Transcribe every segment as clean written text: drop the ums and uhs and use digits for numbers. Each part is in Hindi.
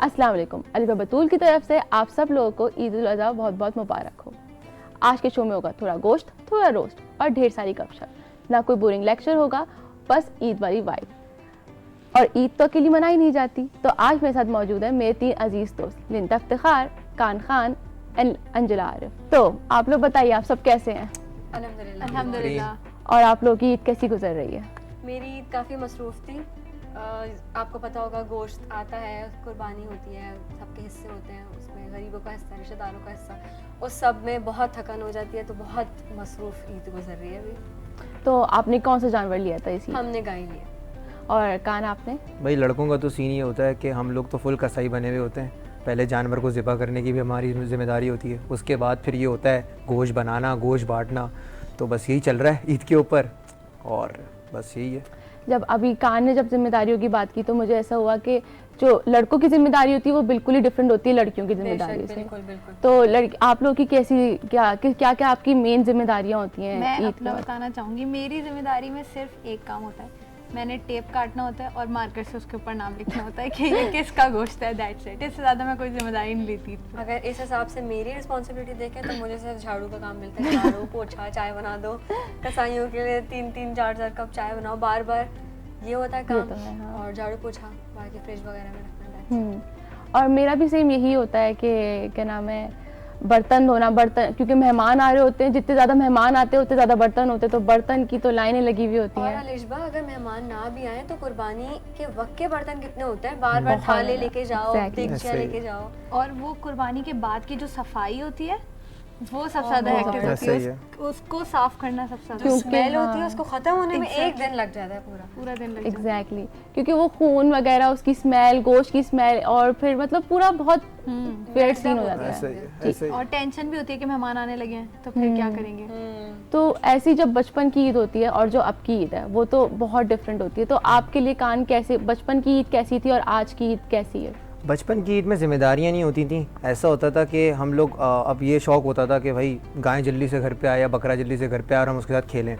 अस्सलाम वालेकुम। अलीफा बतूल की तरफ से आप सब लोगों को ईद उल अज़हा बहुत बहुत मुबारक हो। आज के शो में होगा थोड़ा गोश्त, थोड़ा रोस्ट और ढेर सारी गपशप। ना कोई बोरिंग लेक्चर होगा, बस ईद वाली वाइब। और ईद तो अकेली मनाई नहीं जाती, तो आज मेरे साथ मौजूद है मेरे 3 अजीज दोस्त लिंदा इफ्तिखार, कान खान एंड अंजला आरिफ। तो आप लोग बताइए, आप सब कैसे हैं? अल्हम्दुलिल्लाह। और आप लोगों की ईद कैसी गुजर रही है? मेरी ईद काफ़ी मसरूफ़ थी। आपको पता होगा गोश्त आता है, कुर्बानी होती है, सबके हिस्से होते हैं, उसमें गरीबों का हिस्सा, रिश्तेदारों का हिस्सा, उस सब में बहुत थकान हो जाती है, तो बहुत मसरूफ़ ईद गुजर रही है अभी। तो आपने कौन सा जानवर लिया था इसी? हमने गाय लिया। और कान आपने? भाई लड़कों का तो सीन ये होता है कि हम लोग तो फुल कसाई बने हुए होते हैं। पहले जानवर को ज़िबा करने की भी हमारी जिम्मेदारी होती है, उसके बाद फिर ये होता है गोश्त बनाना, गोश्त बांटना। तो बस यही चल रहा है ईद के ऊपर, और बस यही है। जब अभी कान ने जब जिम्मेदारियों की बात की तो मुझे ऐसा हुआ कि जो लड़कों की जिम्मेदारी होती है वो बिल्कुल ही डिफरेंट होती है लड़कियों की जिम्मेदारी से। बिल्कुल बिल्कुल। तो आप लोगों की कैसी क्या आपकी मेन जिम्मेदारियां होती हैं? मैं ईद अपना बताना चाहूँगी। मेरी जिम्मेदारी में सिर्फ एक काम होता है, मैंने टेप काटना होता है और मार्कर से उसके ऊपर नाम लिखना होता है कि ये किसका गोश्त है, दैट्स इट। इससे ज़्यादा मैं कोई जिम्मेदारी नहीं लेती। अगर इस हिसाब से मेरी रिस्पॉन्सिबिलिटी देखें तो मुझे सिर्फ झाड़ू का काम मिलता है। झाड़ू, पोछा, चाय बना दो। कसाईयों के लिए 3-3, 4-4 कप चाय बनाओ बार बार, ये होता है काम। तो है, हाँ। और झाड़ू पोछा बाकी फ्रिज वगैरह में रखना। और मेरा भी सेम यही होता है कि क्या नाम है, बर्तन धोना। बर्तन क्योंकि मेहमान आ रहे होते हैं, जितने ज़्यादा मेहमान आते हैं उतने ज़्यादा बर्तन होते हैं, तो बर्तन की तो लाइनें लगी हुई होती और हैं। अलिशबा, अगर मेहमान ना भी आए तो कुर्बानी के वक्त के बर्तन कितने होते हैं, बार बार थाले लेके जाओ, देगचियाँ लेके जाओ। और वो कुर्बानी के बाद की जो सफाई होती है वो सबसे ज़्यादा हेक्टिक होती है। उसको साफ करना सबसे ज़्यादा, जो स्मेल होती है उसको ख़त्म होने में एक दिन लग जाता है, पूरा दिन लग जाता है। एग्जैक्टली, क्योंकि वो खून वगैरह, उसकी स्मेल, गोश्त की स्मेल, और फिर मतलब पूरा बहुत वेट सीन हो जाता है। और टेंशन भी होती है कि मेहमान आने लगे हैं तो फिर क्या करेंगे। तो ऐसी जब बचपन की ईद होती है और जो अब की ईद है वो तो बहुत डिफरेंट होती है। तो आपके लिए कान कैसे, बचपन की ईद कैसी थी और आज की ईद कैसी है? बचपन की ईद में ज़िम्मेदारियाँ नहीं होती थी। ऐसा होता था कि हम लोग अब ये शौक़ होता था कि भाई गाय जल्दी से घर पे आए या बकरा जल्दी से घर पे आए और हम उसके साथ खेलें।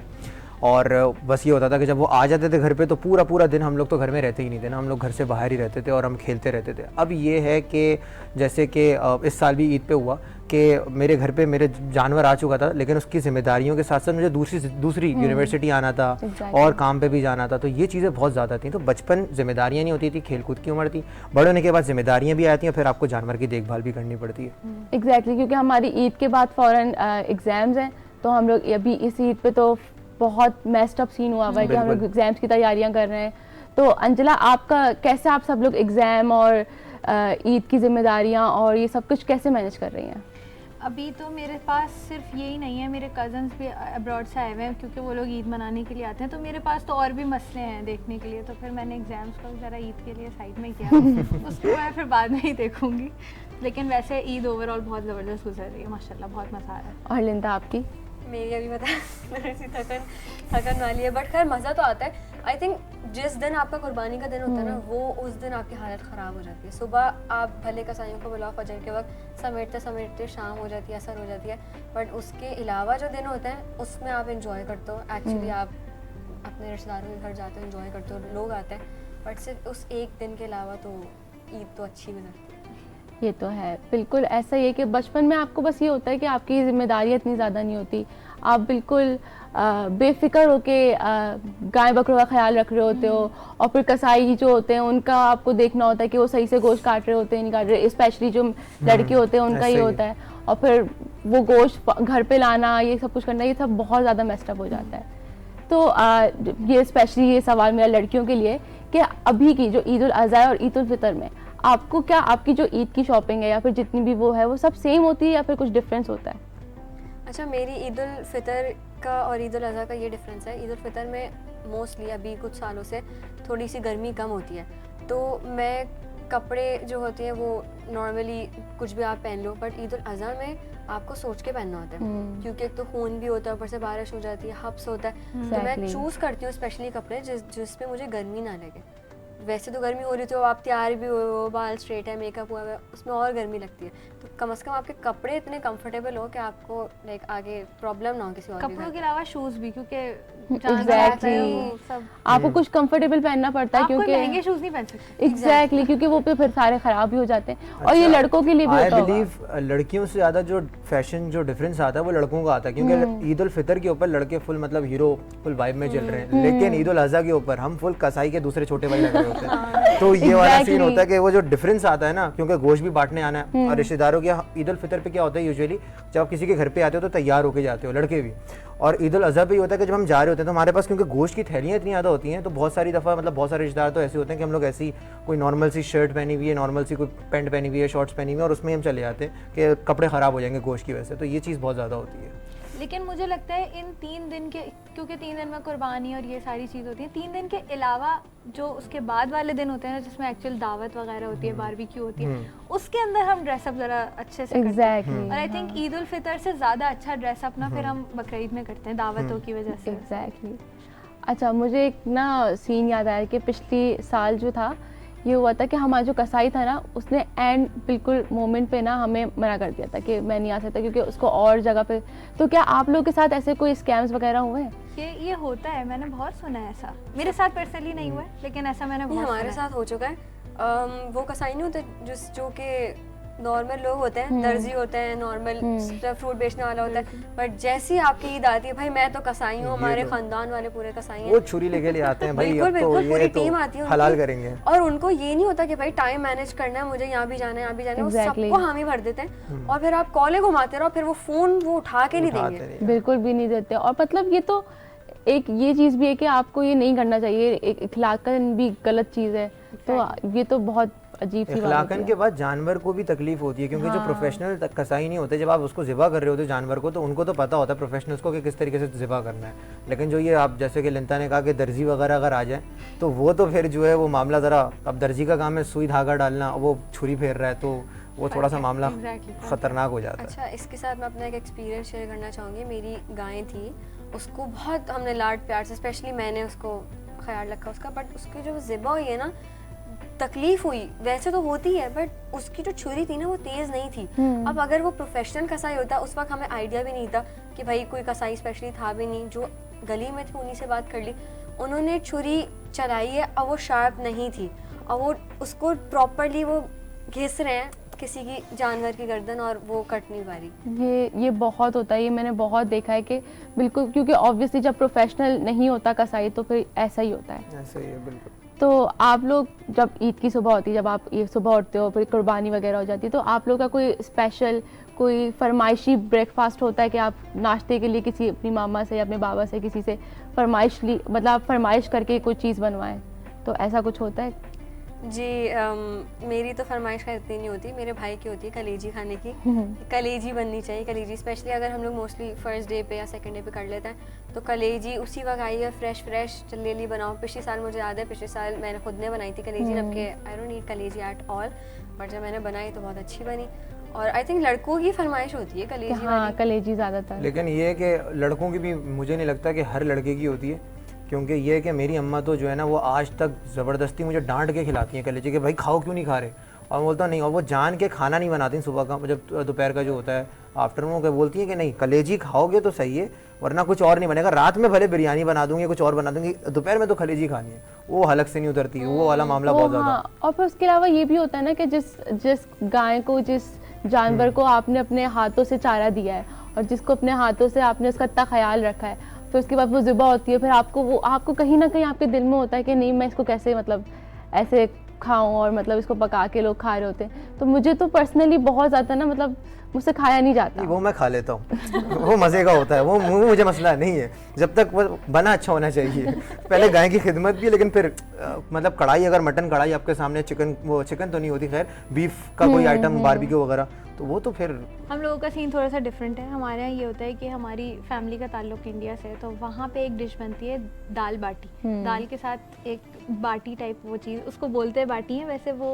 और बस ये होता था कि जब वो आ जाते थे घर पे तो पूरा पूरा दिन हम लोग तो घर में रहते ही नहीं थे ना, हम लोग घर से बाहर ही रहते थे और हम खेलते रहते थे। अब ये है कि जैसे कि इस साल भी ईद पे हुआ कि मेरे घर पे मेरे जानवर आ चुका था, लेकिन उसकी ज़िम्मेदारियों के साथ साथ मुझे दूसरी यूनिवर्सिटी आना था और काम पे भी जाना था, तो ये चीज़ें बहुत ज़्यादा थी। तो बचपन ज़िम्मेदारियाँ नहीं होती थी, खेलकूद की उम्र थी। बड़े होने के बाद ज़िम्मेदारियाँ भी आती हैं, फिर आपको जानवर की देखभाल भी करनी पड़ती है। एग्जैक्टली, क्योंकि हमारी ईद के बाद फ़ौरन एग्ज़ाम्स हैं, तो हम लोग अभी इस ईद पे तो बहुत मेस्ड अप सीन हुआ हुआ है कि हम लोग एग्ज़ाम्स की तैयारियां कर रहे हैं। तो अंजला, आपका कैसे, आप सब लोग एग्ज़ाम और ईद की जिम्मेदारियां और ये सब कुछ कैसे मैनेज कर रही हैं? अभी तो मेरे पास सिर्फ यही नहीं है, मेरे कज़न्स भी अब्रॉड से आए हुए हैं क्योंकि वो लोग ईद मनाने के लिए आते हैं, तो मेरे पास तो और भी मसले हैं देखने के लिए। तो फिर मैंने एग्ज़ाम्स को ज़रा ईद के लिए साइड में किया उसको मैं फिर बाद में ही देखूँगी। लेकिन वैसे ईद ओवरऑल बहुत ज़बरदस्त गुजर रही है माशाल्लाह, बहुत मज़ा आ रहा है। और लिंदा, आपकी? मेरी अभी थकन वाली है, बट खैर मज़ा तो आता है। आई थिंक जिस दिन आपका कुर्बानी का दिन होता है ना, वो उस दिन आपकी हालत ख़राब हो जाती है। सुबह आप भले कसाईयों को बुलाओ, फजर के वक्त समेटते समेटते शाम हो जाती है, असर हो जाती है, बट उसके अलावा जो दिन होते हैं उसमें आप इंजॉय करते हो। एक्चुअली आप अपने रिश्तेदारों के घर जाते हो, इंजॉय करते हो, लोग आते हैं, बट सिर्फ उस एक दिन के अलावा तो ईद तो अच्छी गुजरती है। ये तो है, बिल्कुल ऐसा ही है कि बचपन में आपको बस ये होता है कि आपकी जिम्मेदारियाँ इतनी ज़्यादा नहीं होती, आप बिल्कुल बेफिक्र होके गाय बकरों का ख्याल रख रहे होते हो। और फिर कसाई जो होते हैं उनका आपको देखना होता है कि वो सही से गोश्त काट रहे होते हैं, नहीं काट रहे, स्पेशली जो लड़के होते हैं उनका ये होता है। और फिर वो गोश्त घर पे लाना, ये सब कुछ करना, ये सब बहुत ज़्यादा मेस्ड अप हो जाता है। तो ये स्पेशली ये सवाल मेरा लड़कियों के लिए कि अभी की जो ईद उल अज़हा और ईद उल फितर में आपको क्या, आपकी जो ईद की शॉपिंग है या फिर जितनी भी वो है, वो सब सेम होती है या फिर कुछ डिफरेंस होता है? अच्छा, मेरी ईद उल फितर का और ईद उल अज़हा का ये डिफरेंस है। ईद उल फितर में मोस्टली अभी कुछ सालों से थोड़ी सी गर्मी कम होती है, तो मैं कपड़े जो होते हैं वो नॉर्मली कुछ भी आप पहन लो, बट ईद उल अज़हा में आपको सोच के पहनना होता है क्योंकि एक तो खून भी होता है, ऊपर से बारिश हो जाती है, हब्स होता है। तो मैं चूज़ करती हूँ स्पेशली कपड़े जिसमें मुझे गर्मी ना लगे। वैसे तो गर्मी हो रही थी, आप तैयार भी हो, बाल स्ट्रेट है, मेकअप हुआ है, उसमें और गर्मी लगती है, तो कम से कम आपके कपड़े इतने कंफर्टेबल हो कि आपको लाइक आगे प्रॉब्लम ना हो किसी और कपड़ों के अलावा शूज भी, क्योंकि Exactly. सब आपको कुछ कंफर्टेबल पहनना पड़ता है आप कोई क्योंकि महंगे शूज नहीं पहन सकते। एग्जैक्टली क्योंकि वो फिर सारे खराब भी हो जाते हैं और ये लड़कों के लिए भी आई होता होगा। बिलीव लड़कियों से ज़्यादा जो फैशन जो डिफरेंस आता है वो लड़कों का आता है, क्योंकि ईद उल फितर के ऊपर लड़के फुल मतलब हीरो फुल वाइब में चल रहे हैं, लेकिन ईद उल अज़हा के ऊपर हम फुल कसाई के दूसरे छोटे भाई लग रहे होते हैं। तो ये वाला सीन होता है कि वो जो डिफरेंस आता है ना, क्योंकि गोश्त भी बांटने आना है और रिश्तेदारों के ईद उल फितर पे क्या होता है यूजुअली जब आप किसी के घर पे आते हो तो तैयार होके जाते हो, लड़के भी। और ईद उल अज़हा पे ये होता है कि जब हम जा रहे होते हैं तो हमारे पास क्योंकि गोश्त की थैलियाँ इतनी ज़्यादा होती हैं, तो बहुत सारी दफ़ा मतलब बहुत सारे रिश्तेदार तो ऐसे होते हैं कि हम लोग ऐसी कोई नॉर्मल सी शर्ट पहनी हुई है, नॉर्मल सी कोई पैंट पहनी हुई है, शॉर्ट्स पहनी हुई है और उसमें हम चले जाते हैं कि कपड़े ख़राब हो जाएंगे गोश्त की वजह से। तो ये चीज़ बहुत ज़्यादा होती है। लेकिन मुझे लगता है इन 3 दिन के, क्योंकि 3 दिन में कुर्बानी और ये सारी चीज़ होती है, 3 दिन के अलावा जो उसके बाद वाले दिन होते हैं ना, जिसमें एक्चुअल दावत वगैरह होती है, बारबेक्यू होती है, उसके अंदर हम ड्रेसअप ज़रा अच्छे से करते हैं। एग्जैक्टली और आई थिंक ईद उल फितर से ज़्यादा अच्छा ड्रेसअप ना फिर हम बकरीद में करते हैं दावतों की वजह से। एग्जैक्टली। अच्छा, मुझे एक ना सीन याद आया कि पिछली साल जो था ये हुआ था कि हमारा जो कसाई था ना उसने एंड बिल्कुल मोमेंट पे ना हमें मना कर दिया था कि मैं नहीं आ सकता क्योंकि उसको और जगह पे। तो क्या आप लोग के साथ ऐसे कोई स्कैम्स वगैरह हुए हैं? ये होता है, मैंने बहुत सुना है ऐसा। मेरे साथ पर्सनली नहीं हुआ है, लेकिन ऐसा मैंने नहीं, बहुत हमारे सुना है। साथ हो चुका है। वो कसाई नहीं होते जो कि नॉर्मल लोग होते हैं, दर्जी होते हैं, नॉर्मल फ्रूट बेचने वाला होता है, बट जैसी आपकी ईद आती है, भाई मैं तो कसाई हूँ, हमारे खानदान वाले पूरे कसाई हैं, वो छुरी लेके ले आते हैं भाई, बिल्कुल अब तो बिल्कुल पूरी ये टीम तो आती है हलाल उनकी। करेंगे। और उनको ये नहीं होता कि भाई टाइम मैनेज करना है, मुझे यहाँ भी जाना है, यहाँ भी जाना है, वो Exactly. सबको हामी भर देते हैं और फिर आप कॉलें घुमाते रहो, फिर वो फोन वो उठा के नहीं उठाते देंगे। नहीं। बिल्कुल भी नहीं देते। और मतलब ये तो एक ये चीज़ भी है कि आपको ये नहीं करना चाहिए, एक इखलाकन भी गलत चीज़ है। तो ये तो बहुत अजीब सी बात इखलाकन होती के है। बाद जानवर को भी तकलीफ होती है, क्योंकि जो प्रोफेशनल कसाई नहीं होते, जब आप उसको ज़िबा कर रहे होते हो जानवर को, तो उनको तो पता होता है प्रोफेशनल्स को कि किस तरीके से ज़िबा करना है। लेकिन जो ये आप जैसे कि लिंता ने कहा कि दर्जी वगैरह अगर आ जाए तो वो तो फिर जो है वो मामला ज़रा, अब दर्जी का काम है सुई धागा डालना, वो छुरी फेर रहा है तो वो थोड़ा सा मामला ख़तरनाक हो जाता है। अच्छा, इसके साथ मैं अपना एक एक्सपीरियंस शेयर करना चाहूँगी। मेरी गाय थी, उसको बहुत हमने लाड प्यार से, स्पेशली मैंने उसको ख्याल रखा उसका, बट उसकी जो ज़िबा हुई है ना, तकलीफ हुई वैसे तो होती है, बट उसकी जो छुरी थी ना वो तेज़ नहीं थी। अब अगर वो प्रोफेशनल कसाई होता, उस वक्त हमें आइडिया भी नहीं था कि भाई कोई कसाई स्पेशली था भी नहीं, जो गली में थे उन्हीं से बात कर ली, उन्होंने छुरी चलाई है और वो शार्प नहीं थी और वो उसको प्रॉपरली वो घिस रहे हैं किसी की जानवर की गर्दन और वो कट नहीं पा रही। ये बहुत होता है, ये मैंने बहुत देखा है कि बिल्कुल, क्योंकि ऑब्वियसली जब प्रोफेशनल नहीं होता कसाई तो फिर ऐसा ही होता है। ऐसे ही है बिल्कुल। तो आप लोग जब ईद की सुबह होती है, जब आप ये सुबह उठते हो फिर कुर्बानी वगैरह हो जाती है, तो आप लोग का कोई स्पेशल कोई फरमाइशी ब्रेकफास्ट होता है कि आप नाश्ते के लिए किसी अपनी मामा से या अपने बाबा से किसी से फरमाइश ली, मतलब आप फरमाइश करके कोई चीज़ बनवाएं, तो ऐसा कुछ होता है? जी, मेरी तो फरमाइश का इतनी नहीं होती, मेरे भाई की होती है कलेजी खाने की। कलेजी बननी चाहिए, कलेजी स्पेशली अगर हम लोग मोस्टली फर्स्ट डे पे या सेकंड डे पे कर लेते हैं तो कलेजी उसी वक्त आई है, फ्रेश जल्दी बनाओ। पिछले साल मुझे याद है, पिछले साल मैंने खुद ने बनाई थी कलेजी, जबकि आई डोंट नीड कलेजी एट ऑल, बट जब मैंने बनाई तो बहुत अच्छी बनी। और आई थिंक लड़कों की फरमाइश होती है कलेजी हाँ, वाली। कलेजी ज़्यादातर। लेकिन ये है कि लड़कों की भी मुझे नहीं लगता कि हर लड़के की होती है, क्योंकि ये है कि मेरी अम्मा तो जो है ना वो आज तक ज़बरदस्ती मुझे डांट के खिलाती हैं कलेजी, कि भाई खाओ क्यों नहीं खा रहे, और मैं बोलता नहीं, और वो जान के खाना नहीं बनाती सुबह का, जब दोपहर का जो होता है आफ्टरनून का, बोलती है कि नहीं कलेजी खाओगे तो सही है वरना कुछ और नहीं बनेगा, रात में भले बिरयानी बना दूंगी कुछ और बना दूंगी, दोपहर में तो कलेजी खानी है। वो हलक से नहीं उतरती, वो वाला मामला बहुत ज़्यादा। हाँ, और फिर उसके अलावा ये भी होता है ना कि जिस गाय को, जिस जानवर को आपने अपने हाथों से चारा दिया है और जिसको अपने हाथों से आपने उसका इतना ख्याल रखा है, फिर उसके बाद वो ज़िबा होती है, फिर आपको कहीं ना कहीं आपके दिल में होता है कि नहीं मैं इसको कैसे मतलब ऐसे खाऊं, और मतलब इसको पका के लोग खा रहे होते हैं। तो मुझे तो पर्सनली बहुत ज़्यादा ना, मतलब मुझसे खाया नहीं जाता। वो मैं खा लेता हूँ वो मज़े का होता है, वो मुझे मसला नहीं है, जब तक वो बना अच्छा होना चाहिए। पहले गाय की खिदमत भी, लेकिन फिर मतलब कढ़ाई, अगर मटन कढ़ाई आपके सामने, चिकन तो नहीं होती, खैर बीफ का कोई आइटम बारबेक्यू वगैरह, तो वो तो फिर हम लोगों का सीन थोड़ा सा डिफरेंट है। हमारे यहाँ ये होता है कि हमारी फैमिली का ताल्लुक इंडिया से है, तो वहाँ पे एक डिश बनती है दाल बाटी। दाल के साथ एक बाटी टाइप वो चीज़, उसको बोलते हैं बाटी है, वैसे वो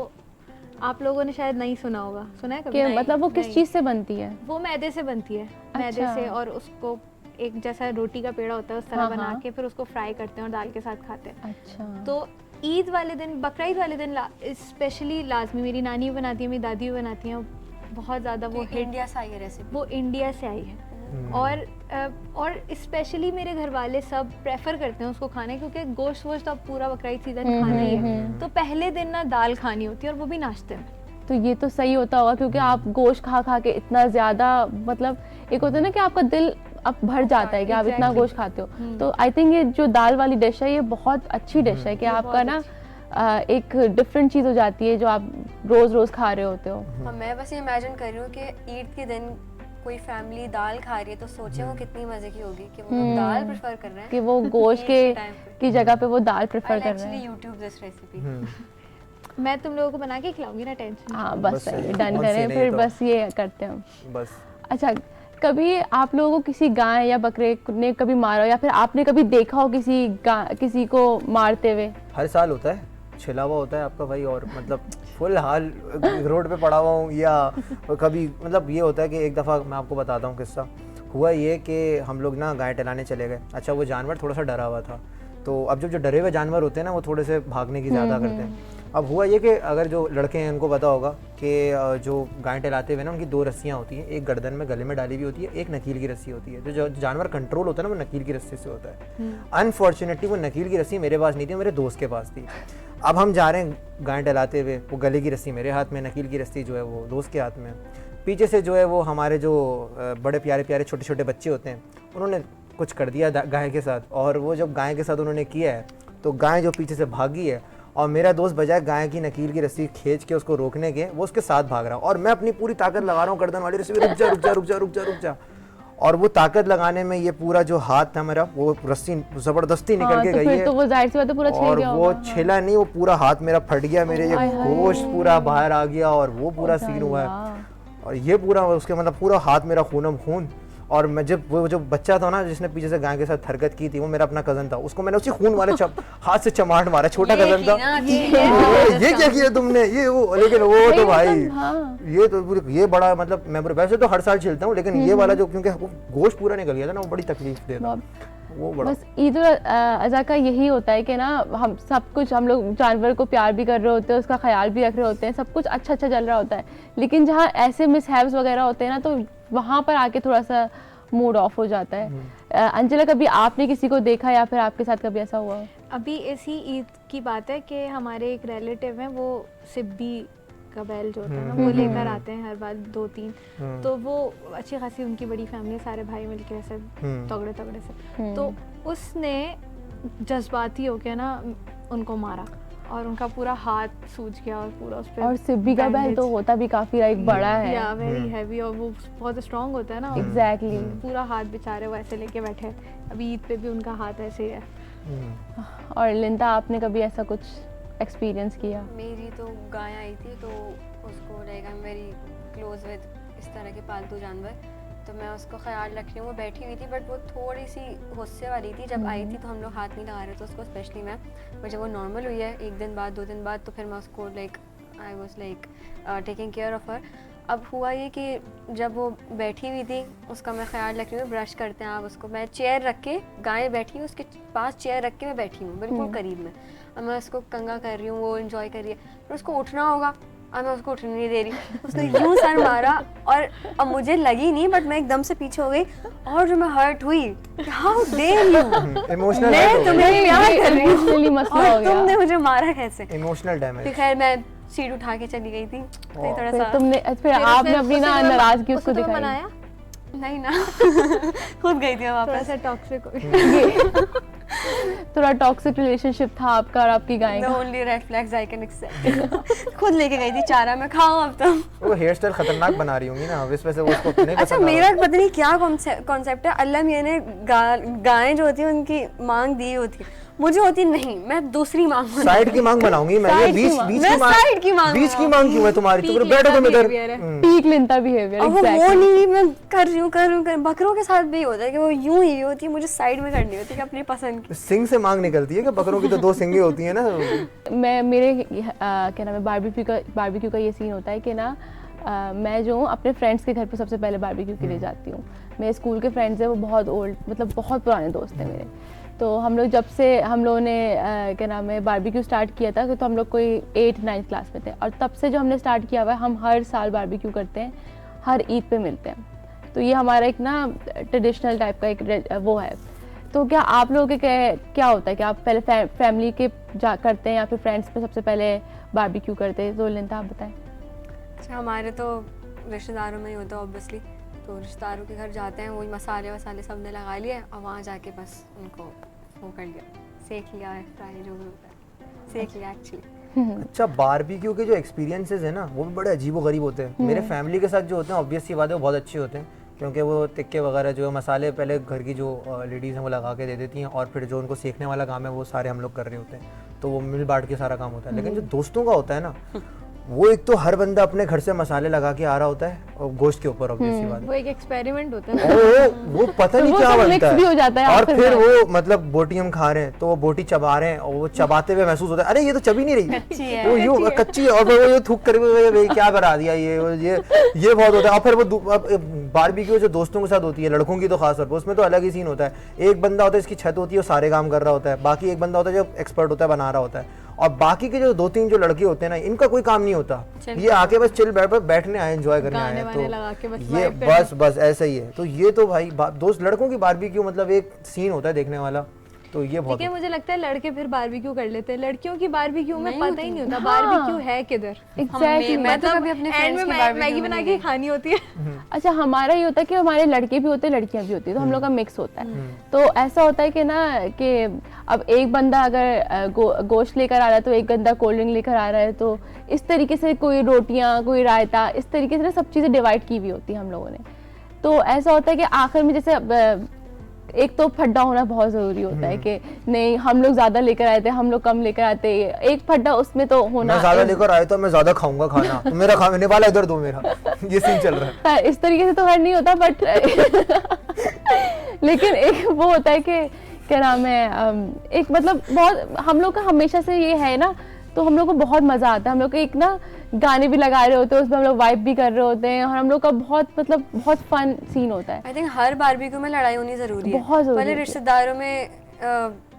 आप लोगों ने शायद नहीं सुना होगा। सुना है कभी? कि मतलब वो किस चीज़ से बनती है? वो मैदे से बनती है, मैदे अच्छा। से, और उसको एक जैसा रोटी का पेड़ा होता है उस तरह हाँ, बना हाँ। के फिर उसको फ्राई करते हैं और दाल के साथ खाते हैं। अच्छा। तो ईद वाले दिन, बकरा ईद वाले दिन स्पेशली लाजमी मेरी नानी भी बनाती है, मेरी दादी भी बनाती हैं, बहुत ज़्यादा वो हिट, इंडिया से आई है रेसिपी? वो इंडिया से आई है। और स्पेशली मेरे घर वाले सब प्रेफर करते हैं उसको खाने, क्योंकि गोश्त वोश्त अब पूरा बकरा ईद सीजन खाना ही है, तो पहले दिन ना दाल खानी होती है, और वो भी नाश्ते में। तो ये तो सही होता होगा, क्योंकि आप गोश्त खा खा के इतना ज़्यादा, मतलब एक होता है ना कि आपका दिल अब भर जाता है कि आप इतना गोश्त खाते हो। तो आई थिंक ये जो दाल वाली डिश है ये बहुत अच्छी डिश है कि आपका ना एक डिफरेंट चीज़ हो जाती है जो आप रोज़ रोज़ खा रहे होते हो। हाँ, मैं बस ये इमेजिन कर रही हूँ कि ईद के दिन कोई फैमिली दाल खा रही है, तो सोचे वो कितनी मजे की होगी कि वो लोग दाल प्रेफर कर रहे हैं कि वो गोश्त के की जगह पे वो दाल प्रेफर कर रहे एक्चुअली हैं। YouTube this recipe. मैं तुम लोगों को बना के खिलाऊंगी ना, टेंशन। हाँ बस बस सही है, डन कौन सी करें नहीं फिर, तो। बस ये करते हैं हम। बस। अच्छा, कभी आप लोगों को किसी गाय या बकरे ने कभी मारा हो, या फिर आपने कभी देखा हो किसी को मारते हुए? हर साल होता है, छिला हुआ होता है आपका भाई, और मतलब फुल हाल रोड पे पड़ा हुआ हूँ, या कभी मतलब ये होता है कि एक दफ़ा मैं आपको बताता हूँ किस्सा। हुआ ये कि हम लोग ना गाय टहलाने चले गए। अच्छा, वो जानवर थोड़ा सा डरा हुआ था, तो अब जो डरे हुए जानवर होते हैं ना वो थोड़े से भागने की ज़्यादा करते हैं। अब हुआ ये कि अगर जो लड़के हैं उनको पता होगा कि जो गाय टहलाते हुए ना उनकी 2 रस्सियाँ होती हैं, एक गर्दन में गले में डाली हुई होती है, एक नकील की रस्सी होती है। जो जानवर कंट्रोल होता है ना वो नकील की रस्सी से होता है। अनफॉर्चुनेटली वो नकील की रस्सी मेरे पास नहीं थी, मेरे दोस्त के पास थी। अब हम जा रहे हैं गाय टहलाते हुए, वो गले की रस्सी मेरे हाथ में, नकील की रस्सी जो है वो दोस्त के हाथ में। पीछे से जो है वो हमारे जो बड़े प्यारे प्यारे छोटे छोटे बच्चे होते हैं, उन्होंने कुछ कर दिया गाय के साथ। और वो जब गाय के साथ उन्होंने किया है तो गाय जो पीछे से भागी है, और मेरा दोस्त बजाय गाय की नकील की रस्सी खींच के उसको रोकने के, वो उसके साथ भाग रहा है, और मैं अपनी पूरी ताकत लगा रहा हूँ गर्दन वाली रस्सी, रुक जा रुक जा रुक जा रुक जा रुक जा। और वो ताकत लगाने में ये पूरा जो हाथ था मेरा, वो रस्सी जबरदस्ती निकल के तो गई फिर है, तो वो जाहिर सी बात है पूरा छिल और गया वो होगा। छिला नहीं, वो पूरा हाथ मेरा फट गया, मेरे ये हाय हाय। गोश्त पूरा बाहर आ गया, और वो पूरा सीन हुआ है। और ये पूरा उसके मतलब पूरा हाथ मेरा खूनम खून। और मैं जब वो जो बच्चा था ना जिसने पीछे से गाय के साथ हरकत की थी, वो मेरा अपना कजन था, उसको मैंने उसी खून वाले हाथ से चमाट मारा, छोटा कजन था। ये क्या किया तुमने, ये वो, लेकिन वो तो भाई ये तो ये बड़ा मतलब मैं वैसे तो हर साल छिलता हूँ, लेकिन ये वाला जो क्योंकि गोश्त पूरा निकल गया था ना, वो बड़ी तकलीफ देता वो बड़ा। बस ईद उल अज़हा का यही होता है कि ना हम सब कुछ, हम लोग जानवर को प्यार भी कर रहे होते हैं, उसका ख्याल भी रख रहे होते हैं, सब कुछ अच्छा अच्छा चल रहा होता है, लेकिन जहाँ ऐसे मिसहैप्स वगैरह होते हैं ना तो वहाँ पर आके थोड़ा सा मूड ऑफ हो जाता है। अंजला, कभी आपने किसी को देखा या फिर आपके साथ कभी ऐसा हुआ? अभी ऐसी ईद की बात है कि हमारे एक रिलेटिव हैं, वो सिब्बी का बैल जो होता है ना वो लेकर आते हैं हर बार 2-3, तो वो अच्छी खासी उनकी बड़ी फैमिली, सारे भाई मिलके ऐसे तगड़े तगड़े से, तो उसने जज्बाती होके ना उनको मारा, और उनका पूरा हाथ सूज गया, और पूरा उस पे, और सिब्बी का बैल तो होता भी काफी लाइक बड़ा है, या वेरी हैवी, और वो बहुत स्ट्रांग होता है ना। एग्जैक्टली। पूरा हाथ बेचारे वो ऐसे लेके बैठे, अभी ईद पे भी उनका हाथ ऐसे ही है। और लिंदा, आपने कभी ऐसा कुछ एक्सपीरियंस किया? मेरी तो गाय आई थी, तो उसको like I am very close with इस तरह के पालतू जानवर, तो मैं उसको ख्याल रख रही हूँ। वो बैठी हुई थी बट वो थोड़ी सी गुस्से वाली थी। जब आई थी तो हम लोग हाथ नहीं लगा रहे थे उसको, स्पेशली मैं, बट जब वो नॉर्मल हुई है 1 दिन बाद 2 दिन बाद, तो फिर मैं उसको like I was like taking care of her. अब हुआ ये कि जब वो बैठी हुई थी उसका मैं ख्याल रख रही हूँ, ब्रश करते हैं आप उसको, मैं चेयर रख के, गाय बैठी हूँ उसके पास चेयर रख के मैं बैठी हूँ बिल्कुल करीब में, अब मैं उसको कंगा कर रही हूँ, वो एंजॉय कर रही है, फिर उसको उठना होगा, अब मैं उसको उठने नहीं दे रही, उसने यूं सर मारा, और अब मुझे लगी नहीं बट मैं एकदम से पीछे हो गई, और जो मैं हर्ट हुई, हाउ डेयर यू, इमोशनल मैं तुम्हें प्यार कर रही हूँ इमोशनली मसला हो और गया। तुमने मुझे मारा कैसे। Emotional damage. फिर खैर मैं सीट उठा के चली गई थी, तो ये थोड़ा फिर सा तुमने फिर आपने अपनी ना नाराजगी उसको दिखाई? मनाया नहीं ना खुद गई थी मैं थोड़ा वापस। सा टॉक्सिक हो थोड़ा टॉक्सिक रिलेशनशिप था आपका और आपकी गाय The का? only red flags I can accept। खुद लेके गई थी चारा, मैं खाऊं अब तो। वो हेयर स्टाइल खतरनाक बना रही होंगी ना, इस वजह से वो उसको नहीं अच्छा, पसंद आ मेरा रहा। पता नहीं क्या कॉन्सेप्ट है, अल्लाह मियां ने गायें जो होती हैं उनकी मांग दी होती है, मुझे होती नहीं, मैं दूसरी मांग साइड की मांग बनाऊंगी मैं, ये Side की बीच मांग। बीच मैं की मांग, side की मांग बीच की मांग क्यों है तुम्हारी? तुम बैठो तुम इधर। पीक लिंता बिहेवियर, अब वो एग्जैक्टली। नहीं, मैं कर रही हूँ। बकरों के साथ भी होता है कि वो यूं ही होती है, मुझे साइड में करनी होती है कि अपनी पसंद की। सिंग से मांग निकलती है कि बकरों की तो 2 सिंगें होती है ना। मैं मेरे क्या नाम है, बारबेक्यू का ये सीन होता है कि ना मैं जो हूँ अपने फ्रेंड्स के घर पे सबसे पहले बारबेक्यू के लिए जाती हूँ। मेरे स्कूल के फ्रेंड्स हैं, वो बहुत ओल्ड, मतलब बहुत पुराने दोस्त हैं मेरे, तो हम लोग जब से हम लोगों ने क्या नाम है बारबेक्यू स्टार्ट किया था तो हम लोग कोई 8-9 क्लास में थे, और तब से जो हमने स्टार्ट किया हुआ है, हम हर साल बारबेक्यू करते हैं, हर ईद पे मिलते हैं। तो ये हमारा एक ना ट्रेडिशनल टाइप का एक वो है। तो क्या आप लोगों के क्या होता है कि आप पहले फैमिली के जा करते हैं या फिर फ्रेंड्स पे सबसे पहले बारबेक्यू करते हैं? तो लिंदा आप बताएं। अच्छा, हमारे तो रिश्तेदारों में ही होता है ऑब्वियसली, तो रिश्तेदारों के घर जाते हैं, वही मसाले वसाले सब ने लगा लिए और वहाँ जाके बस उनको वो कर लिया, सेक लिया है, फ्राई जो भी होता है, सेक लिया एक्चुअली। अच्छा, बारबेक्यू के जो एक्सपीरियंसेस है ना वो भी बड़े अजीब व गरीब होते हैं। मेरे फैमिली के साथ जो होते हैं ऑब्वियस सी बात है वो बहुत अच्छे होते हैं, क्योंकि वो टिक्के वगैरह जो मसाले पहले घर की जो लेडीज़ हैं वो लगा के दे देती हैं, और फिर जो उनको सेकने वाला काम है वो सारे हम लोग कर रहे होते हैं, तो वो मिल बांट के सारा काम होता है। लेकिन जो दोस्तों का होता है ना, वो एक तो हर बंदा अपने घर से मसाले लगा के आ रहा होता है और गोश्त के ऊपर, ऑब्वियस सी बात है वो एक एक्सपेरिमेंट होता है। वो पता नहीं वो क्या सब बनता mix भी हो जाता है और आखिर फिर में। वो मतलब बोटी हम खा रहे हैं तो वो बोटी चबा रहे हैं और वो चबाते हुए महसूस होता है अरे ये तो चबी नहीं रही, वो यूं कच्ची है, और फिर वो ये थूक करके क्या बना दिया ये बहुत होता है। और फिर वो बारबेक्यू जो दोस्तों के साथ होती है, लड़कों की तो खास तौर पर, उसमें तो अलग ही सीन होता है। एक बंदा होता है इसकी छत होती है, वो सारे काम कर रहा होता है, बाकी एक बंदा होता है जो एक्सपर्ट होता है, बना रहा होता है, और बाकी के जो 2-3 जो लड़के होते हैं ना, इनका कोई काम नहीं होता, ये आके बस चिल बैठने आए, एंजॉय करने आए हैं। तो ये बस ऐसा ही है। तो ये तो भाई दोस्त लड़कों की बारबेक्यू मतलब एक सीन होता है देखने वाला, तो ये बहुत ठीक है। मुझे लगता है लड़के फिर बारबेक्यू कर लेते हैं, लड़कियों की बारबेक्यू में पता ही नहीं होता बारबेक्यू है किधर। Exactly. मैं तो कभी अपने एंड फ्रेंड्स में की barbecue मैगी में बना नहीं के गई। खानी होती है। अच्छा, हमारा ये होता है कि हमारे लड़के भी होते हैं, लड़कियां भी होती है, तो हम लोग का मिक्स होता है। तो ऐसा होता है कि ना कि अब एक बंदा अगर गोश्त लेकर आ रहा है तो एक बंदा कोल्ड ड्रिंक लेकर आ रहा है, तो इस तरीके से कोई रोटियां, कोई रायता, इस तरीके से ना सब चीज़ें डिवाइड की हुई होती है हम लोगों ने। तो ऐसा होता है कि आखिर में जैसे एक तो फड्डा होना बहुत ज़रूरी होता है कि नहीं हम लोग ज़्यादा लेकर आए थे, हम लोग कम लेकर आते, एक फड्डा उसमें तो होना। मैं ज्यादा लेकर आया तो मैं ज्यादा खाऊंगा खाना, तो मेरा खाने वाला इधर दो मेरा, ये सीन चल रहा है। इस तरीके से तो हर नहीं होता, बट लेकिन एक वो होता है कि क्या नाम है एक मतलब बहुत हम लोग का हमेशा से ये है ना, तो हम लोग को बहुत मज़ा आता है। हम लोग को एक ना गाने भी लगा रहे होते हैं, उसमें हम लोग वाइब भी कर रहे होते हैं, और हम लोग का बहुत फन सीन होता है। आई थिंक हर बारबेक्यू में लड़ाई होनी जरूरी है, बहुत जरूरी भले है। रिश्तेदारों में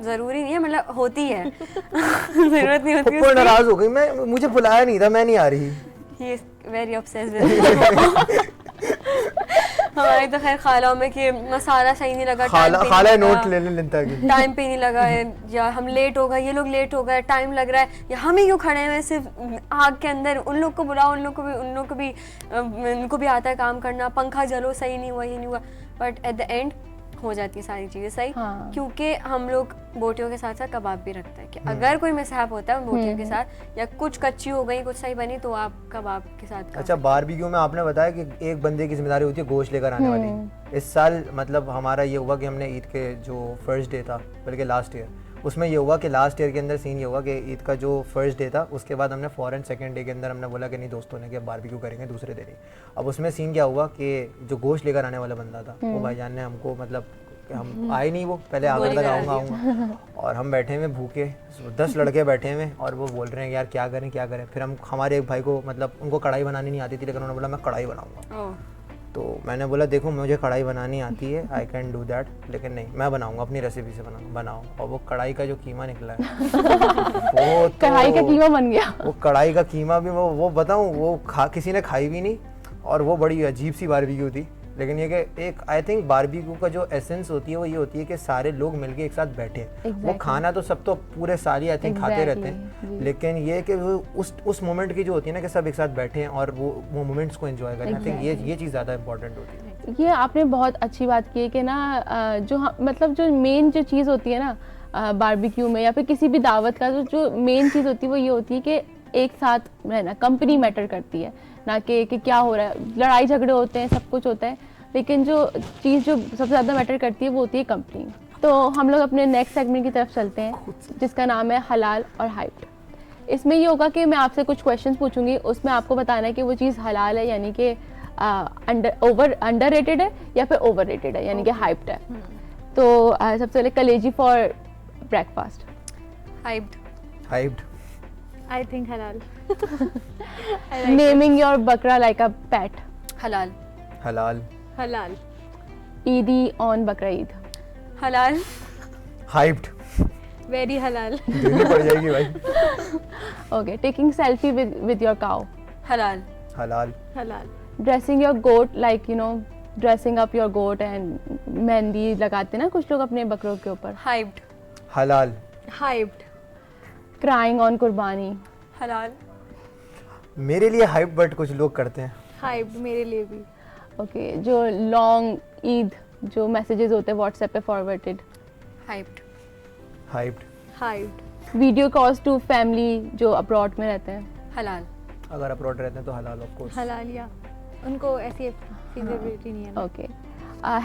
जरूरी नहीं है, मतलब होती है जरूरत नहीं होती पप्पू नाराज हो गई, मैं मुझे बुलाया नहीं था, मैं नहीं आ रही। He is very obsessed with हमारी तो खैर खालाओं में कि मसाला सही नहीं लगा, खाला नोट ले लेता है टाइम पे नहीं लगा है, या हम लेट हो गए, ये लोग लेट हो गए, टाइम लग रहा है, या हम ही क्यों खड़े हैं सिर्फ आग के अंदर, उन लोग को बुलाओ, उन लोग को भी उनको भी आता है काम करना, पंखा जलो, सही नहीं हुआ, ये नहीं हुआ, बट एट द एंड हो जाती है सारी चीज़ें सही। हाँ। क्योंकि हम लोग बोटियों के साथ साथ कबाब भी रखते हैं कि अगर कोई मिसहैप होता है बोटियों के साथ, या कुछ कच्ची हो गई, कुछ सही बनी, तो आप कबाब के साथ अच्छा, बारबेक्यू में आपने बताया कि एक बंदे की जिम्मेदारी होती है गोश्त लेकर आने वाली। इस साल मतलब हमारा ये हुआ कि हमने ईद के जो फर्स्ट डे था, बल्कि लास्ट ईयर, उसमें ये हुआ कि लास्ट ईयर के अंदर सीन ये हुआ कि ईद का जो फर्स्ट डे था उसके बाद हमने फौरन सेकंड डे के अंदर हमने बोला कि नहीं दोस्तों ने कि बारबेक्यू करेंगे दूसरे दिन ही। अब उसमें सीन क्या हुआ कि जो गोश्त लेकर आने वाला बंदा था वो भाईजान ने हमको मतलब हम आए नहीं, वो पहले आकर तक आऊँगा, और हम बैठे हुए भूखे 10 लड़के बैठे हुए, और वो बोल रहे हैं यार क्या करें। फिर हम हमारे एक भाई को मतलब उनको कढ़ाई बनानी नहीं आती थी, लेकिन उन्होंने बोला मैं कढ़ाई बनाऊँगा। तो मैंने बोला देखो मुझे कढ़ाई बनानी आती है, आई कैन डू दैट, लेकिन नहीं मैं बनाऊंगा अपनी रेसिपी से बनाओ। और वो कढ़ाई का जो कीमा निकला है वो तो कढ़ाई का कीमा बन गया। वो कढ़ाई का कीमा भी वो बताऊं वो किसी ने खाई भी नहीं, और वो बड़ी अजीब सी बारबेक्यू थी। लेकिन ये कि एक आई थिंक बारबेक्यू का जो एसेंस होती है वो ये होती है कि सारे लोग मिलके एक साथ बैठे। वो खाना तो सब तो पूरे साल ही आई थिंक खाते रहते हैं, लेकिन ये कि वो उस मोमेंट की जो होती है ना कि सब एक साथ बैठे हैं और वो मोमेंट्स को एंजॉय करें, आई थिंक ये चीज़ ज़्यादा इंपॉर्टेंट होती है। ये आपने बहुत अच्छी बात की है कि ना जो मतलब जो मेन जो चीज़ होती है ना बारबेक्यू में या फिर किसी भी दावत का जो मेन चीज़ होती है वो ये होती है कि एक साथ रहना, कंपनी मैटर करती है, ना कि क्या हो रहा है। लड़ाई झगड़े होते हैं, सब कुछ होता है, लेकिन जो चीज़ जो सबसे ज़्यादा मैटर करती है वो होती है कंपनी। तो हम लोग अपने नेक्स्ट सेगमेंट की तरफ चलते हैं जिसका नाम है हलाल और हाइप्ड। इसमें ये होगा कि मैं आपसे कुछ क्वेश्चंस पूछूंगी, उसमें आपको बताना है कि वो चीज़ हलाल है यानी कि अंडररेटेड है या फिर ओवररेटेड है यानी कि हाइप्ड है। तो सबसे पहले कलेजी for breakfast. Hyped. I think हलाल। नेमिंग योर बकरा लाइक अ पेट। हलाल। हलाल। ईदी ऑन बकरा ईद। हलाल। हाइप्ड, वेरी हलाल, देनी पड़ जाएगी भाई। Okay, taking selfie with your cow. हलाल, हलाल, हलाल, Dressing your goat, like dressing up your goat and mehndi लगाते हैं ना कुछ लोग अपने बकरों के ऊपर. हाइप्ड, हलाल, हाइप्ड, Crying on कुर्बानी. हलाल, मेरे लिए हाइप बट कुछ लोग करते हैं। हाइप्ड मेरे लिए भी। Okay, जो लॉन्ग ईद जो मैसेजेस होते हैं व्हाट्सएप पे forwarded. Hyped, hyped, hyped, video calls to family जो अब्रॉड में रहते हैं. हलाल, अगर अब्रॉड रहते हैं तो हलाल ऑफ कोर्स। हलाल, या उनको ऐसी फिजिबिलिटी नहीं है ना। Okay.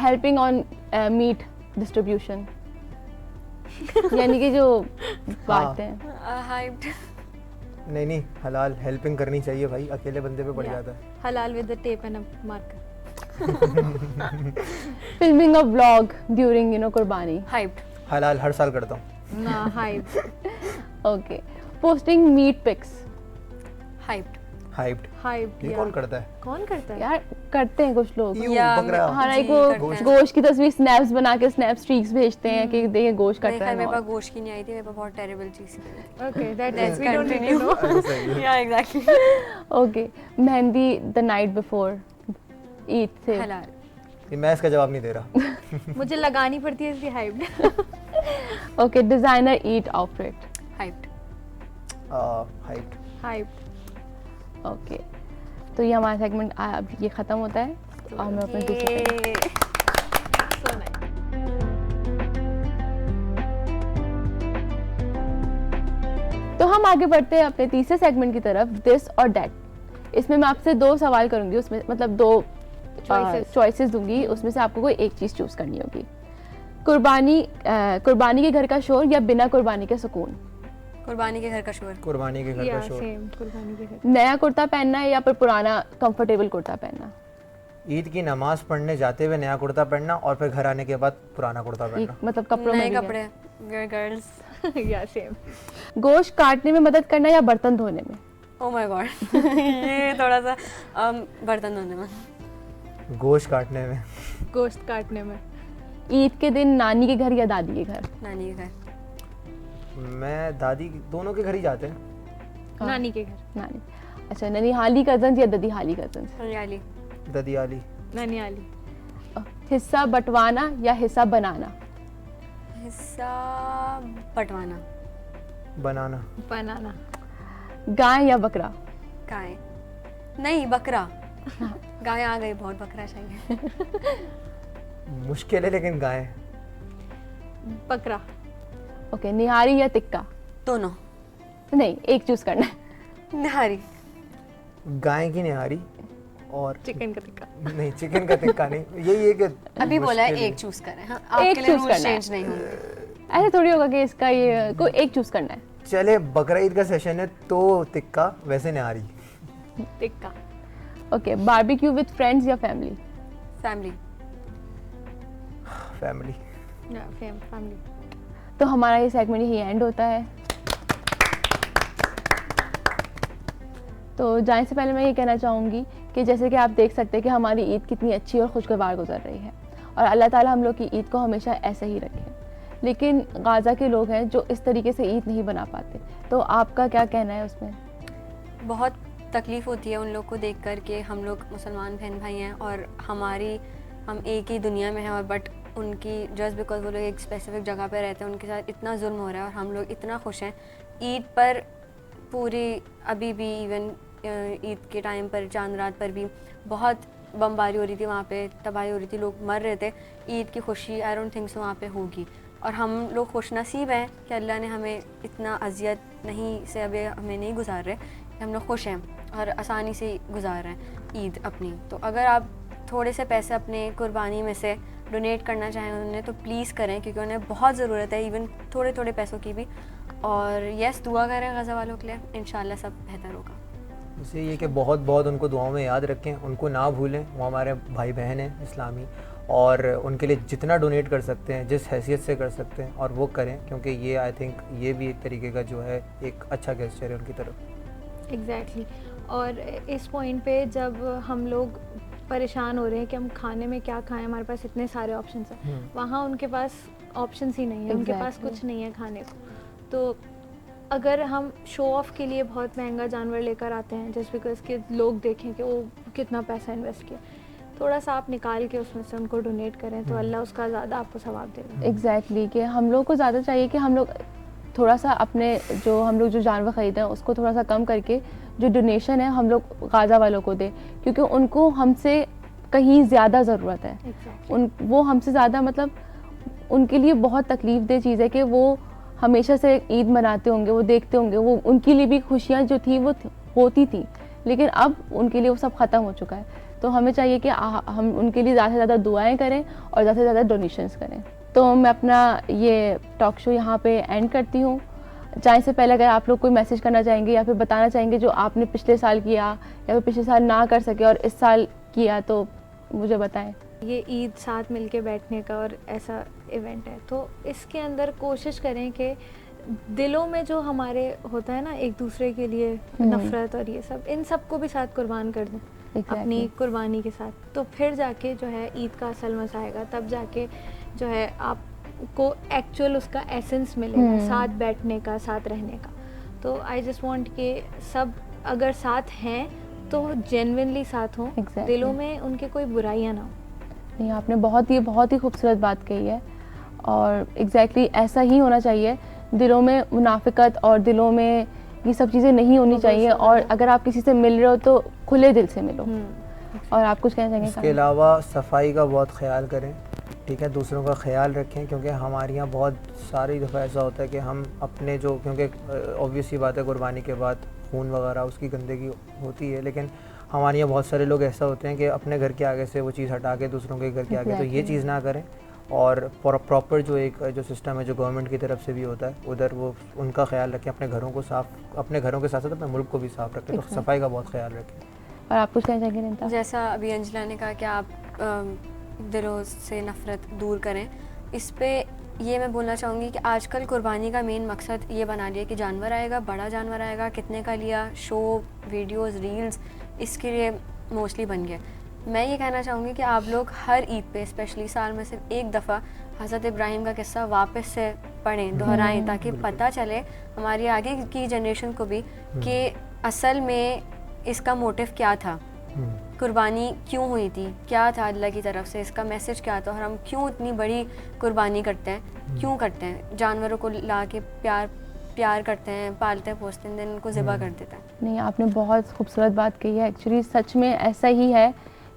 Helping on meat distribution. यानी कि जो बांटते हैं. हाइप्ड, नहीं नहीं, हलाल हेल्पिंग करनी चाहिए भाई, अकेले बंदे पे पड़ Yeah. जाता है। हलाल with the tape and marker. Filming a vlog during कुर्बानी. हाइप्ड, हलाल हर साल करता हूँ। ना, hyped, Okay. Posting meat pics. Hyped, hyped, hyped. ये कौन करता है? कौन करता है? यार करते हैं कुछ लोग. यूं, या बकरा। हमारा जी, एक वो करते हैं। गोश्त की तस्वीर स्नैप्स बना के स्नैप स्ट्रीक्स भेजते हैं कि देखिए गोश्त कट नहीं रहा खैर है. मेरे और- पास गोश्त की नहीं आई थी, मेरे पास बहुत टेरिबल चीज़ की। Okay, that Let's is we don't need continue. To know. अरे सही है। या exactly, Okay. Mehndi the night before Eid से. हलाल, ये मैं इसका जवाब नहीं दे रहा। मुझे लगानी पड़ती है इसलिए hyped. Okay. Designer eat outfit. Hyped, hyped, hyped. Okay. तो ये हमारा सेगमेंट अब ये खत्म होता है और हम अपने दूसरे segment- सो नाइस। तो हम आगे बढ़ते हैं अपने तीसरे सेगमेंट की तरफ, दिस और दैट. इसमें मैं आपसे दो सवाल करूंगी, उसमें मतलब दो चॉइसेस दूंगी, उसमें से आपको कोई एक चीज चूज करनी होगी. कुर्बानी के घर का शोर या बिना कुर्बानी के सुकून. कुर्बानी के घर का शोर, कुर्बानी के घर या का शोर। सेम, कुर्बानी के घर। नया कुर्ता पहनना है या फिर पुराना कंफर्टेबल कुर्ता पहनना. ईद की नमाज पढ़ने जाते हुए नया कुर्ता पहनना और फिर घर आने के बाद पुराना कुर्ता एक पहनना। मतलब कपड़ों में नए भी है. कपड़े, वी गर्ल्स। या सेम। गोश्त काटने में मदद करना या बर्तन धोने में. ओ माय गॉड, ये थोड़ा सा बर्तन धोने में। गोश्त काटने में। गोश्त काटने में। ईद के दिन नानी के घर या दादी के घर. नानी के घर, मैं दादी दोनों के घर ही जाते हैं। हाँ. नानी के घर। नानी. अच्छा, ननिहाली कजन्स या ददीहाली कजन्स. हरियाली, ददियाली। ननियाली। हिस्सा बंटवाना या हिस्सा बनाना. हिस्सा बंटवाना, बनाना। बनाना। गाय या बकरा. गाय, नहीं बकरा। गाय आ गई, बहुत बकरा चाहिए। मुश्किल है लेकिन गाय। बकरा। ओके. निहारी या टिक्का. दोनों, नहीं, एक चूज करना है. निहारी, गाय की निहारी और चिकन का टिक्का। नहीं, चिकन का टिक्का नहीं। यही है कि अभी बोला है मुश्किल एक चूज करें। हाँ, एक आपके लिए choose रूल्स करना है। चेंज नहीं होंगे। ऐसे थोड़ी होगा कि इसका ये कोई एक चूज करना है. चले बकरा ईद का सेशन है तो टिक्का, वैसे nihari. Tikka. Okay. Barbecue with friends या फैमिली. Family, family. या फैमिली। तो हमारा ये सेगमेंट यही एंड होता है. तो जाने से पहले मैं ये कहना चाहूँगी कि जैसे कि आप देख सकते हैं कि हमारी ईद कितनी अच्छी और खुशगवार गुजर रही है और अल्लाह ताला हम लोग की ईद को हमेशा ऐसे ही रखे. लेकिन गाज़ा के लोग हैं जो इस तरीके से ईद नहीं बना पाते, तो आपका क्या कहना है उसमें. बहुत तकलीफ़ होती है उन लोग को देख कर के हम लोग मुसलमान बहन भाई हैं और हम एक ही दुनिया में हैं, और बट उनकी जस्ट बिकॉज वो लोग एक स्पेसिफिक जगह पे रहते हैं उनके साथ इतना जुल्म हो रहा है और हम लोग इतना खुश हैं. ईद पर पूरी अभी भी इवन ईद के टाइम पर चांद रात पर भी बहुत बमबारी हो रही थी, वहाँ पे तबाही हो रही थी, लोग मर रहे थे. ईद की खुशी आई डोंट थिंक सो वहाँ पे होगी, और हम लोग खुशनसीब हैं कि अल्लाह ने हमें इतना अजियत से अभी हमें नहीं गुजार रहे, कि हम लोग खुश हैं और आसानी से गुजार रहे हैं ईद अपनी. तो अगर आप थोड़े से पैसे अपने कुर्बानी में से डोनेट करना चाहें उन्हें तो प्लीज़ करें, क्योंकि उन्हें बहुत ज़रूरत है इवन थोड़े थोड़े पैसों की भी. और यस, दुआ करें गज़ा वालों के लिए, इंशाल्लाह सब बेहतर होगा. इसे ये कि बहुत बहुत उनको दुआओं में याद रखें, उनको ना भूलें. वो हमारे भाई बहन हैं इस्लामी, और उनके लिए जितना डोनेट कर सकते हैं, जिस हैसियत से कर सकते हैं, और वो करें, क्योंकि ये आई थिंक ये भी एक तरीके का जो है एक अच्छा गेस्चर है उनकी तरफ. एग्जैक्टली. और इस पॉइंट पे जब हम लोग परेशान हो रहे हैं कि हम खाने में क्या खाएं, हमारे पास इतने सारे ऑप्शंस हैं, वहाँ उनके पास ऑप्शंस ही नहीं है, उनके पास Exactly. कुछ नहीं है खाने को। तो अगर हम शो ऑफ के लिए बहुत महंगा जानवर लेकर आते हैं जस्ट बिकॉज कि लोग देखें कि वो कितना पैसा इन्वेस्ट किया, थोड़ा सा आप निकाल के उसमें से उनको डोनेट करें तो अल्लाह उसका ज़्यादा आपको सवाब देगा। एग्जैक्टली कि हम लोग को ज़्यादा चाहिए कि हम लोग थोड़ा सा अपने जो जानवर ख़रीदे हैं उसको थोड़ा सा कम करके जो डोनेशन है हम लोग गाज़ा वालों को दें, क्योंकि उनको हमसे कहीं ज़्यादा ज़रूरत है। Exactly. वो हमसे ज़्यादा मतलब उनके लिए बहुत तकलीफ दे चीज़ है कि वो हमेशा से ईद मनाते होंगे, वो देखते होंगे, वो उनके लिए भी खुशियाँ जो थी वो होती थी, लेकिन अब उनके लिए वो सब ख़त्म हो चुका है। तो हमें चाहिए कि हम उनके लिए ज़्यादा से ज़्यादा दुआएं करें और ज़्यादा से ज़्यादा डोनेशंस करें। तो मैं अपना ये टॉक शो यहाँ पे एंड करती हूँ। जाने से पहले अगर आप लोग कोई मैसेज करना चाहेंगे या फिर बताना चाहेंगे जो आपने पिछले साल किया या फिर पिछले साल ना कर सके और इस साल किया, तो मुझे बताएं। ये ईद साथ मिलके बैठने का और ऐसा इवेंट है, तो इसके अंदर कोशिश करें कि दिलों में जो हमारे होता है ना एक दूसरे के लिए नफरत और ये सब, इन सब को भी साथ कुर्बान कर दें अपनी कुर्बानी के साथ, तो फिर जाके जो है ईद का असल मज़ा आएगा, तब जाके जो है आपको एक्चुअल उसका एसेंस मिलेगा साथ बैठने का, साथ रहने का। तो आई जस्ट वांट कि सब अगर साथ हैं तो जेन्युइनली साथ हों, Exactly. दिलों में उनके कोई बुराइयां ना हो। नहीं, आपने बहुत ही खूबसूरत बात कही है और एग्जैक्टली ऐसा ही होना चाहिए। दिलों में मुनाफिकत और दिलों में ये सब चीज़ें नहीं होनी चाहिए, और अगर आप किसी से मिल रहे हो तो खुले दिल से मिलो। और आप कुछ कहना चाहेंगे? इसके अलावा सफाई का बहुत ख्याल करें, ठीक है, दूसरों का ख्याल रखें, क्योंकि हमारे यहाँ बहुत सारी दफ़ा ऐसा होता है कि हम अपने जो, क्योंकि ऑब्वियस सी बात है कुर्बानी के बाद खून वगैरह उसकी गंदगी होती है, लेकिन हमारे यहाँ बहुत सारे लोग ऐसा होते हैं कि अपने घर के आगे से वो चीज़ हटा के दूसरों के घर के आगे, तो ये चीज़ ना करें। और प्रॉपर जो सिस्टम है जो गवर्नमेंट की तरफ से भी होता है उधर वो उनका ख्याल रखें, अपने घरों को साफ़, अपने घरों के साथ साथ अपने मुल्क को भी साफ़ रखें, तो सफाई का बहुत ख्याल रखें। और आप कुछ कहना चाहेंगे निंता? जैसा अभी अंजला ने कहा कि आप दिलों से नफ़रत दूर करें, इस पे ये मैं बोलना चाहूँगी कि आजकल कुर्बानी का मेन मकसद ये बना लिया कि जानवर आएगा, बड़ा जानवर आएगा, कितने का लिया, शो, वीडियोस, रील्स, इसके लिए मोस्टली बन गया। मैं ये कहना चाहूँगी कि आप लोग हर ईद पे स्पेशली साल में सिर्फ एक दफ़ा हज़रत इब्राहिम का किस्सा वापस से पढ़ें, दोहराएं, ताकि पता चले हमारी आगे की जनरेशन को भी कि असल में इसका मोटिव क्या था, कुर्बानी क्यों हुई थी, क्या था अल्लाह की तरफ से, इसका मैसेज क्या था, और हम क्यों इतनी बड़ी कुर्बानी करते हैं, क्यों करते हैं, जानवरों को ला के प्यार करते हैं, पालते हैं, पोसते हैं, उनको ज़िबा कर देते हैं। नहीं, आपने बहुत खूबसूरत बात कही है। एक्चुअली सच में ऐसा ही है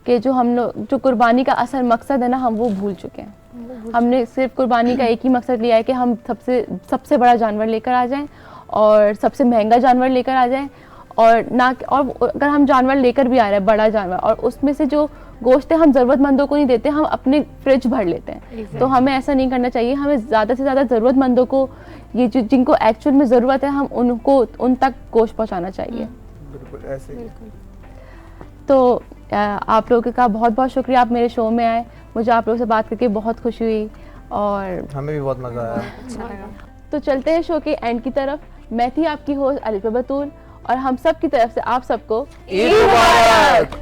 कि जो हम लोग जो कुर्बानी का असल मकसद है ना, हम वो भूल चुके हैं। हमने सिर्फ कुर्बानी का एक ही मकसद लिया है कि हम सबसे बड़ा जानवर लेकर आ जाएं और सबसे महंगा जानवर लेकर आ जाएं, और ना, और अगर हम जानवर लेकर भी आ रहे हैं बड़ा जानवर, और उसमें से जो गोश्त है हम ज़रूरतमंदों को नहीं देते, हम अपने फ्रिज भर लेते हैं। तो हमें ऐसा नहीं करना चाहिए। हमें ज़्यादा से ज़्यादा ज़रूरतमंदों को, ये जिनको एक्चुअल में ज़रूरत है, हम उन तक गोश्त पहुंचाना चाहिए। बिल्कुल ऐसे ही। तो आप लोगों का बहुत बहुत शुक्रिया, आप मेरे शो में आए, मुझे आप लोगों से बात करके बहुत खुशी हुई और हमें भी बहुत मज़ा आया। अच्छा लगा। तो चलते हैं शो के एंड की तरफ। मैं थी आपकी होस्ट अलिफा बतूल, और हम सब की तरफ से आप सबको ईद मुबारक।